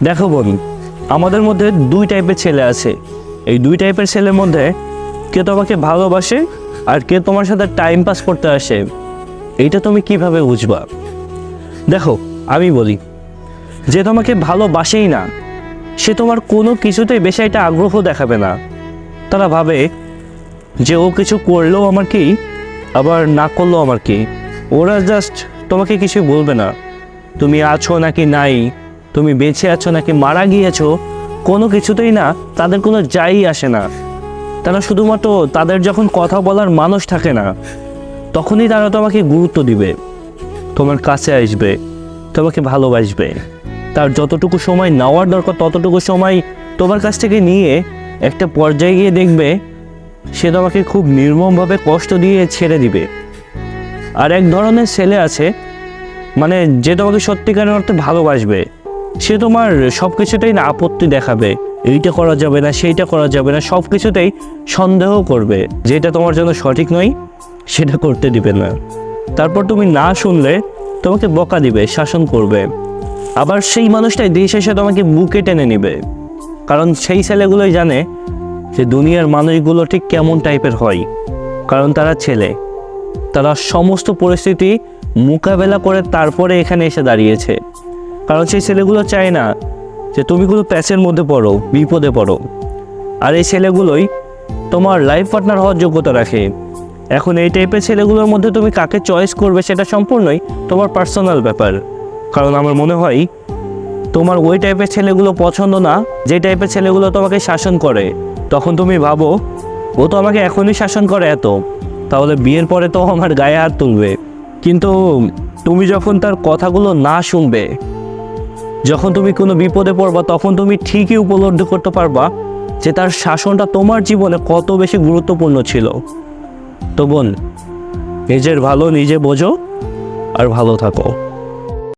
দেখো বোন, আমাদের মধ্যে দুই টাইপের ছেলে আছে। এই দুই টাইপের ছেলের মধ্যে কে তোমাকে ভালোবাসে আর কে তোমার সাথে টাইম পাস করতে আসে, এইটা তুমি কিভাবে বুঝবা? দেখো, আমি বলি, যে তোমাকে ভালোবাসেই না সে তোমার কোনো কিছুতেই বেশি একটা আগ্রহ দেখাবে না। তারা ভাবে যে ও কিছু করলেও আমার কি, আবার না করলেও আমার কি। ওরা জাস্ট তোমাকে কিছু বলবে না। তুমি আছো নাকি নাই, তুমি বেঁচে আছো নাকি মারা গিয়েছো, কোনো কিছুতেই না তাদের কোনো যাই আসে না। তারা শুধুমাত্র তাদের যখন কথা বলার মানুষ থাকে না তখনই তারা তোমাকে গুরুত্ব দিবে, তোমার কাছে আসবে, তোমাকে ভালোবাসবে। তার যতটুকু সময় নেওয়ার দরকার ততটুকু সময় তোমার কাছ থেকে নিয়ে একটা পর্যায়ে গিয়ে দেখবে সে তোমাকে খুব নির্মমভাবে কষ্ট দিয়ে ছেড়ে দিবে। আর এক ধরনের ছেলে আছে, মানে যে তোমাকে সত্যিকারের অর্থে ভালোবাসবে, সে তোমার সব কিছুতেই না আপত্তি দেখাবে, এইটা করা যাবে না সেইটা করা যাবে না, সব কিছুতেই সন্দেহ করবে, যেটা তোমার জন্য সঠিক নয় সেটা করতে দিবে না। তারপর তুমি না শুনলে তোমাকে বকা দিবে, শাসন করবে। আবার সেই মানুষটাই দিন শেষে তোমাকে বুকে টেনে নেবে, কারণ সেই ছেলেগুলোই জানে যে দুনিয়ার মানুষগুলো ঠিক কেমন টাইপের হয়। কারণ তারা ছেলে, তারা সমস্ত পরিস্থিতি মোকাবেলা করে তারপরে এখানে এসে দাঁড়িয়েছে। কারণ সেই ছেলেগুলো চায় না যে তুমি কোনো প্যাচের মধ্যে পড়ো, বিপদে পড়ো। আর এই ছেলেগুলোই তোমার লাইফ পার্টনার হওয়ার যোগ্যতা রাখে। এখন এই টাইপের ছেলেগুলোর মধ্যে তুমি কাকে চয়েস করবে সেটা সম্পূর্ণই তোমার পার্সোনাল ব্যাপার। কারণ আমার মনে হয় তোমার ওই টাইপের ছেলেগুলো পছন্দ না যে টাইপের ছেলেগুলো তোমাকে শাসন করে। তখন তুমি ভাবো ও তো আমাকে এখনই শাসন করে এত, তাহলে বিয়ের পরে তো আমার গায়ে হাত তুলবে। কিন্তু তুমি যখন তার কথাগুলো না শুনবে, যখন তুমি কোনো বিপদে পড়বা, তখন তুমি ঠিকই উপলব্ধি করতে পারবা যে তার শাসনটা তোমার জীবনে কত বেশি গুরুত্বপূর্ণ ছিল। তো বোন, নিজের ভালো নিজে বোঝো আর ভালো থাকো।